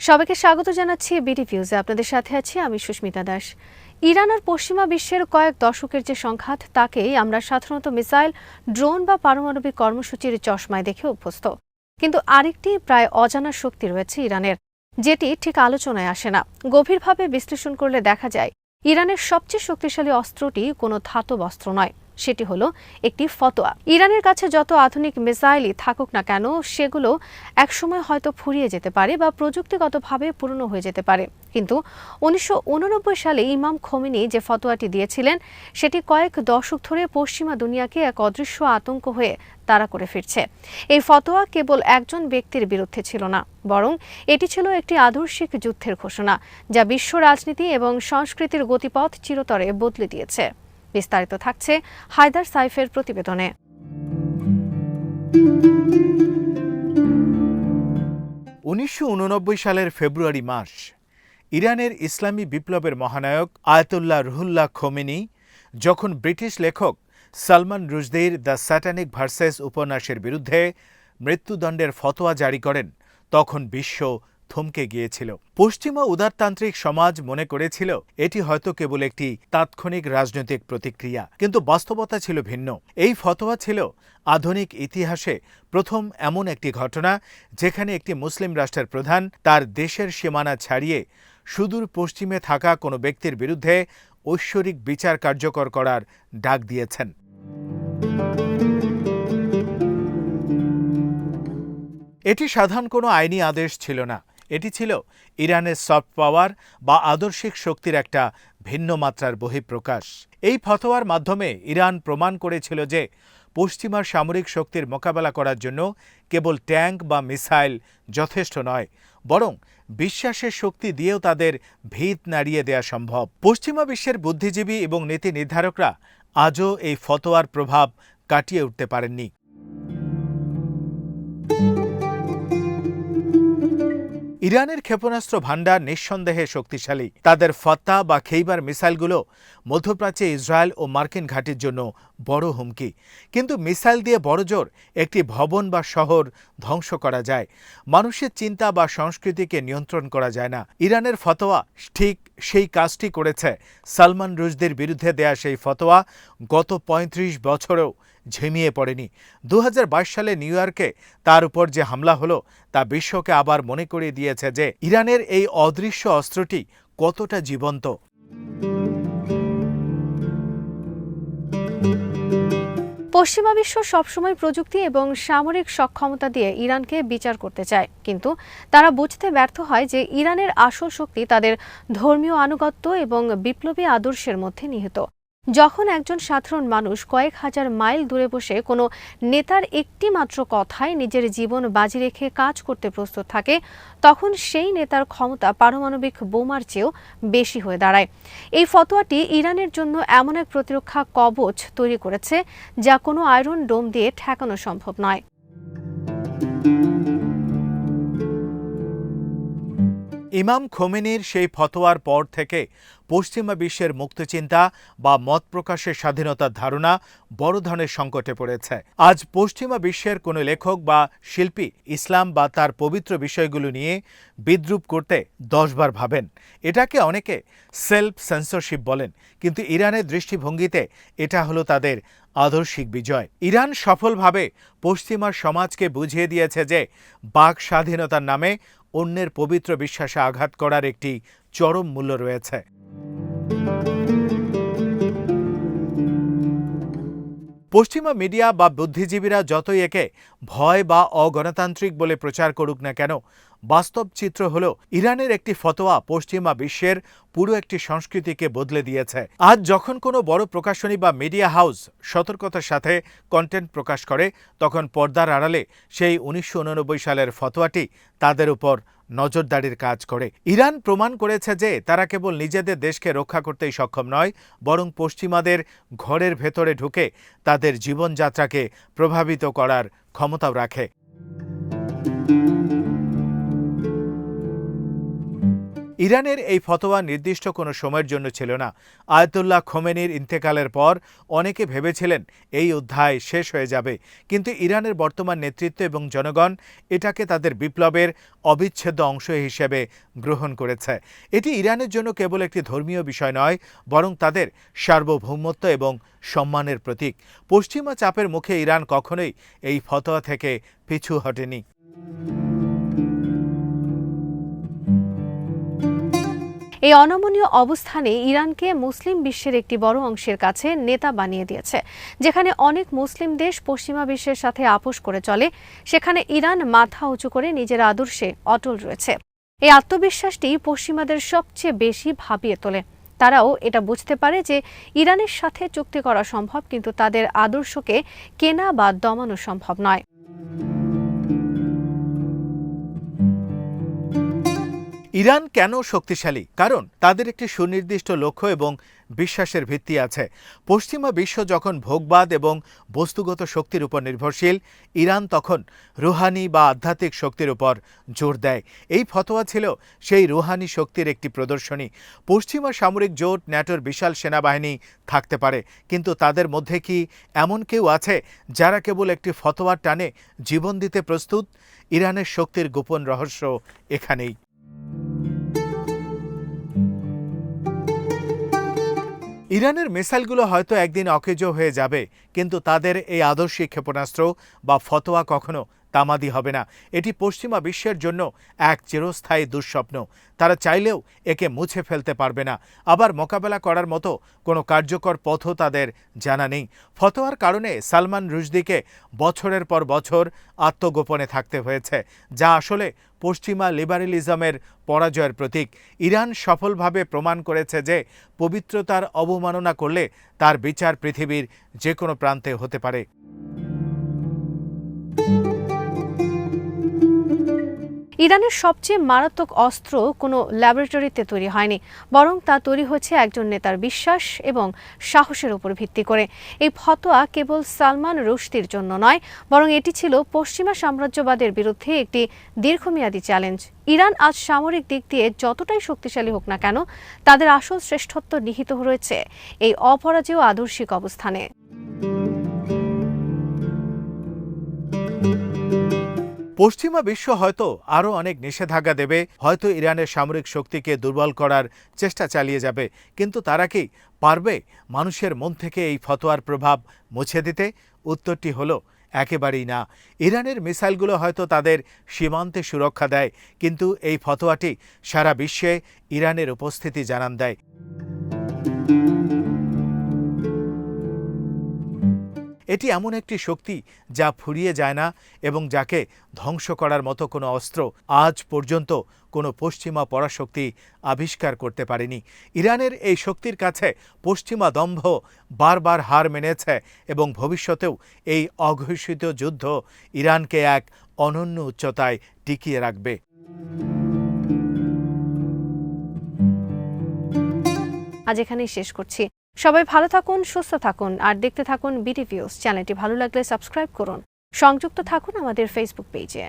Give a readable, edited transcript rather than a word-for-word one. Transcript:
সবাইকে স্বাগত জানাচ্ছি বিডি ভিউজে। আপনাদের সাথে আছি আমি সুস্মিতা দাস। ইরান আর পশ্চিমা বিশ্বের কয়েক দশকের যে সংঘাত, তাকেই আমরা সাধারণত মিসাইল, ড্রোন বা পারমাণবিক কর্মসূচির চশমায় দেখে অভ্যস্ত। কিন্তু আরেকটি প্রায় অজানা শক্তি রয়েছে ইরানের, যেটি ঠিক আলোচনায় আসে না। গভীরভাবে বিশ্লেষণ করলে দেখা যায় ইরানের সবচেয়ে শক্তিশালী অস্ত্রটি কোনো ধাতব অস্ত্র নয়, সেটি হলো একটি ফতোয়া। ইরানের কাছে যত আধুনিক মিসাইলই থাকুক না কেন, সেগুলো একসময় হয়তো ফুরিয়ে যেতে পারে বা প্রযুক্তিগতভাবে পুরনো হয়ে যেতে পারে। কিন্তু 1989 সালে ইমাম খোমেনি যে ফতোয়াটি দিয়েছিলেন, সেটি কয়েক দশক ধরে পশ্চিমা দুনিয়াকে এক অদৃশ্য আতঙ্ক হয়ে তাড়া করে ফিরছে। এই ফতোয়া কেবল একজন ব্যক্তির বিরুদ্ধে ছিল না, বরং এটি ছিল একটি আদর্শিক যুদ্ধের ঘোষণা, যা বিশ্ব রাজনীতি এবং সংস্কৃতির গতিপথ চিরতরে বদলে দিয়েছে। বিস্তারিত থাকছে হায়দার সাইফের প্রতিবেদনে। 1989 সালের ফেব্রুয়ারি মাস, ইরানের ইসলামী বিপ্লবের মহানায়ক আয়াতুল্লাহ রুহুল্লাহ খোমেনি যখন ব্রিটিশ লেখক সালমান রুশদির দ্য স্যাটানিক ভার্সেস উপন্যাসের বিরুদ্ধে মৃত্যুদণ্ডের ফতোয়া জারি করেন, তখন বিশ্ব থমকে গিয়েছিল। পশ্চিমা উদারতান্ত্রিক সমাজ মনে করেছিল এটি হয়তো কেবল একটি তাৎক্ষণিক রাজনৈতিক প্রতিক্রিয়া, কিন্তু বাস্তবতা ছিল ভিন্ন। এই ফতোয়া ছিল আধুনিক ইতিহাসে প্রথম এমন একটি ঘটনা যেখানে একটি মুসলিম রাষ্ট্রের প্রধান তার দেশের সীমানা ছাড়িয়ে সুদূর পশ্চিমে থাকা কোনো ব্যক্তির বিরুদ্ধে ঐশ্বরিক বিচার কার্যকর করার ডাক দিয়েছেন। এটি সাধারণ কোনো আইনি আদেশ ছিল না, এটি ছিল ইরানের সফট পাওয়ার বা আদর্শিক শক্তির একটা ভিন্ন মাত্রার বহিঃপ্রকাশ। এই ফতোয়ার মাধ্যমে ইরান প্রমাণ করেছিল যে পশ্চিমার সামরিক শক্তির মোকাবেলা করার জন্য কেবল ট্যাঙ্ক বা মিসাইল যথেষ্ট নয়, বরং বিশ্বাসের শক্তি দিয়েও তাদের ভিত নাড়িয়ে দেয়া সম্ভব। পশ্চিমা বিশ্বের বুদ্ধিজীবী এবং নীতি নির্ধারকরা আজও এই ফতোয়ার প্রভাব কাটিয়ে উঠতে পারেননি। ইরানের ক্ষেপণাস্ত্র ভাণ্ডার নিঃসন্দেহে শক্তিশালী। তাদের ফাত্তা বা খেইবার মিসাইলগুলো মধ্যপ্রাচ্যে ইসরায়েল ও মার্কিন ঘাঁটির জন্য বড় হুমকি। কিন্তু মিসাইল দিয়ে বড়জোর একটি ভবন বা শহর ধ্বংস করা যায়, মানুষের চিন্তা বা সংস্কৃতিকে নিয়ন্ত্রণ করা যায় না। ইরানের ফতোয়া ঠিক সেই কাজটি করেছে। সালমান রুশদির বিরুদ্ধে দেয়া সেই ফতোয়া গত ৩৫ বছরেও ঝিমিয়ে পড়েনি। ২০২২ সালে নিউ ইয়র্কে তার উপর যে হামলা হলো, তা বিশ্বকে আবার মনে করিয়ে দিয়েছে যে ইরানের এই অদৃশ্য অস্ত্রটি কতটা জীবন্ত। পশ্চিমা বিশ্ব সবসময় প্রযুক্তি এবং সামরিক সক্ষমতা দিয়ে ইরানকে বিচার করতে চায়, কিন্তু তারা বুঝতে ব্যর্থ হয় যে ইরানের আসল শক্তি তাদের ধর্মীয় আনুগত্য এবং বিপ্লবী আদর্শের মধ্যে নিহিত। যখন একজন সাধারণ মানুষ কয়েক হাজার মাইল দূরে বসে কোনো নেতার একটি মাত্র কথায় নিজের জীবন বাজি রেখে কাজ করতে প্রস্তুত থাকে, তখন সেই নেতার ক্ষমতা পারমাণবিক বোমার চেয়েও বেশি হয়ে দাঁড়ায়। এই ফতোয়াটি ইরানের জন্য এমন এক প্রতিরক্ষা কবচ তৈরি করেছে, যা কোনো আয়রন ডোম দিয়ে ঠেকানো সম্ভব নয়। ইমাম খোমেনির সেই ফতোয়ার পর থেকে পশ্চিমা বিশ্বের মুক্তচিন্তা বা মত প্রকাশের স্বাধীনতার ধারণা বড় ধরনের সংকটে পড়েছে। আজ পশ্চিমা বিশ্বের কোনো লেখক বা শিল্পী ইসলাম বা তার পবিত্র বিষয়গুলো নিয়ে বিদ্রূপ করতে 10 বার ভাবেন। এটাকে অনেকে সেলফ সেন্সরশিপ বলেন, কিন্তু ইরানের দৃষ্টিভঙ্গিতে এটা হলো তাদের আদর্শিক বিজয়। ইরান সফলভাবে পশ্চিমা সমাজকে বুঝিয়ে দিয়েছে যে বাক স্বাধীনতার নামে অন্যের পবিত্র বিশ্বাসে আঘাত করার একটি চরম মূল্য রয়েছে। পশ্চিমা মিডিয়া বা বুদ্ধিজীবীরা যতই একে ভয় বা অগণতান্ত্রিক বলে প্রচার করুক না কেন, বাস্তব চিত্র হল ইরানের একটি ফতোয়া পশ্চিমা বিশ্বের পুরো একটি সংস্কৃতিকে বদলে দিয়েছে। আজ যখন কোনো বড় প্রকাশনী বা মিডিয়া হাউস সতর্কতার সাথে কন্টেন্ট প্রকাশ করে, তখন পর্দার আড়ালে সেই 1989 সালের ফতোয়াটি তাদের উপর নজরদারির কাজ করে। ইরান প্রমাণ করেছে যে তারা কেবল নিজেদের দেশকে রক্ষা করতেই সক্ষম নয়, বরং পশ্চিমাদের ঘরের ভেতরে ঢুকে তাদের জীবনযাত্রাকে প্রভাবিত করার ক্ষমতাও রাখে। ইরানের এই ফতোয়া নির্দিষ্ট কোনো সময়ের জন্য ছিল না। আয়াতুল্লাহ খোমেনির ইন্তেকালের পর অনেকে ভেবেছিলেন এই অধ্যায় শেষ হয়ে যাবে, কিন্তু ইরানের বর্তমান নেতৃত্ব এবং জনগণ এটাকে তাদের বিপ্লবের অবিচ্ছেদ্য অংশ হিসেবে গ্রহণ করেছে। এটি ইরানের জন্য কেবল একটি ধর্মীয় বিষয় নয়, বরং তাদের সার্বভৌমত্ব এবং সম্মানের প্রতীক। পশ্চিমা চাপের মুখে ইরান কখনোই এই ফতোয়া থেকে পিছু হটেনি। এই অনমনীয় অবস্থানে ইরানকে মুসলিম বিশ্বের একটি বড় অংশের কাছে নেতা বানিয়ে দিয়েছে। যেখানে অনেক মুসলিম দেশ পশ্চিমা বিশ্বের সাথে আপোষ করে চলে, সেখানে ইরান মাথা উঁচু করে নিজের আদর্শে অটল রয়েছে। এই আত্মবিশ্বাসটি পশ্চিমাদের সবচেয়ে বেশি ভাবিয়ে তোলে। তারাও এটা বুঝতে পারে যে ইরানের সাথে চুক্তি করা সম্ভব, কিন্তু তাদের আদর্শকে কেনা বা দমানো সম্ভব নয়। ইরান কেন শক্তিশালী? কারণ তাদের একটি সুনির্দিষ্ট লক্ষ্য এবং বিশ্বাসের ভিত্তি আছে। পশ্চিমা বিশ্ব যখন ভোগবাদ এবং বস্তুগত শক্তির উপর নির্ভরশীল, ইরান তখন রুহানি বা আধ্যাত্মিক শক্তির উপর জোর দেয়। এই ফতোয়া ছিল সেই রুহানি শক্তির একটি প্রদর্শনী। পশ্চিমা সামরিক জোট, ন্যাটোর বিশাল সেনাবাহিনী থাকতে পারে, কিন্তু তাদের মধ্যে কি এমন কেউ আছে যারা কেবল একটি ফতোয়ার টানে জীবন দিতে প্রস্তুত? ইরানের শক্তির গোপন রহস্য এখানেই। ইরানের মিসাইলগুলো হয়তো একদিন অকেজো হয়ে যাবে, কিন্তু তাদের এই আদর্শিক ক্ষেপণাস্ত্র বা ফতোয়া কখনো তামাদি হবে না। এটি পশ্চিমা বিশ্বের জন্য এক চিরস্থায়ী দুঃস্বপ্ন। তারা চাইলেও একে মুছে ফেলতে পারবে না। আবার মোকাবেলা করার মতো কোনো কার্যকর পথও তাদের জানা নেই। ফতোয়ার কারণে সালমান রুশদিকে বছরের পর বছর আত্মগোপনে থাকতে হয়েছে, যা আসলে পশ্চিমা লিবারেলিজমের পরাজয়ের প্রতীক। ইরান সফলভাবে প্রমাণ করেছে যে পবিত্রতার অবমাননা করলে তার বিচার পৃথিবীর যে কোনো প্রান্তে হতে পারে। ইরানের সবচেয়ে মারাত্মক অস্ত্র কোনো ল্যাবরেটরিতে তৈরি হয়নি, বরং তা তৈরি হয়েছে একজন নেতার বিশ্বাস এবং সাহসের উপর ভিত্তি করে। এই ফতোয়া কেবল সালমান রুশদির জন্য নয়, বরং এটি ছিল পশ্চিমা সাম্রাজ্যবাদের বিরুদ্ধে একটি দীর্ঘমেয়াদী চ্যালেঞ্জ। ইরান আজ সামরিক দিক দিয়ে যতটাই শক্তিশালী হোক না কেন, তাদের আসল শ্রেষ্ঠত্ব নিহিত রয়েছে এই অপরাজেয় আদর্শিক অবস্থানে। পশ্চিমা বিশ্ব হয়তো আরও অনেক নিষেধাজ্ঞা দেবে, হয়তো ইরানের সামরিক শক্তিকে দুর্বল করার চেষ্টা চালিয়ে যাবে, কিন্তু তারা কি পারবে মানুষের মন থেকে এই ফতোয়ার প্রভাব মুছে দিতে? উত্তরটি হলো একেবারেই না। ইরানের মিসাইলগুলো হয়তো তাদের সীমান্তে সুরক্ষা দেয়, কিন্তু এই ফতোয়াটি সারা বিশ্বে ইরানের উপস্থিতি জানান দেয়। এটি এমন একটি শক্তি যা ফুরিয়ে যায় না এবং যাকে ধ্বংস করার মতো কোনো অস্ত্র আজ পর্যন্ত কোনো পশ্চিমা পরাশক্তি আবিষ্কার করতে পারেনি। ইরানের এই শক্তির কাছে পশ্চিমা দম্ভ বারবার হার মেনেছে এবং ভবিষ্যতেও এই অঘোষিত যুদ্ধ ইরানকে এক অনন্য উচ্চতায় টিকিয়ে রাখবে। আজ এখানেই শেষ করছি। সবাই ভালো থাকুন, সুস্থ থাকুন আর দেখতে থাকুন বিডি ভিউজ। চ্যানেলটি ভালো লাগলে সাবস্ক্রাইব করুন। সংযুক্ত থাকুন আমাদের ফেসবুক পেজে।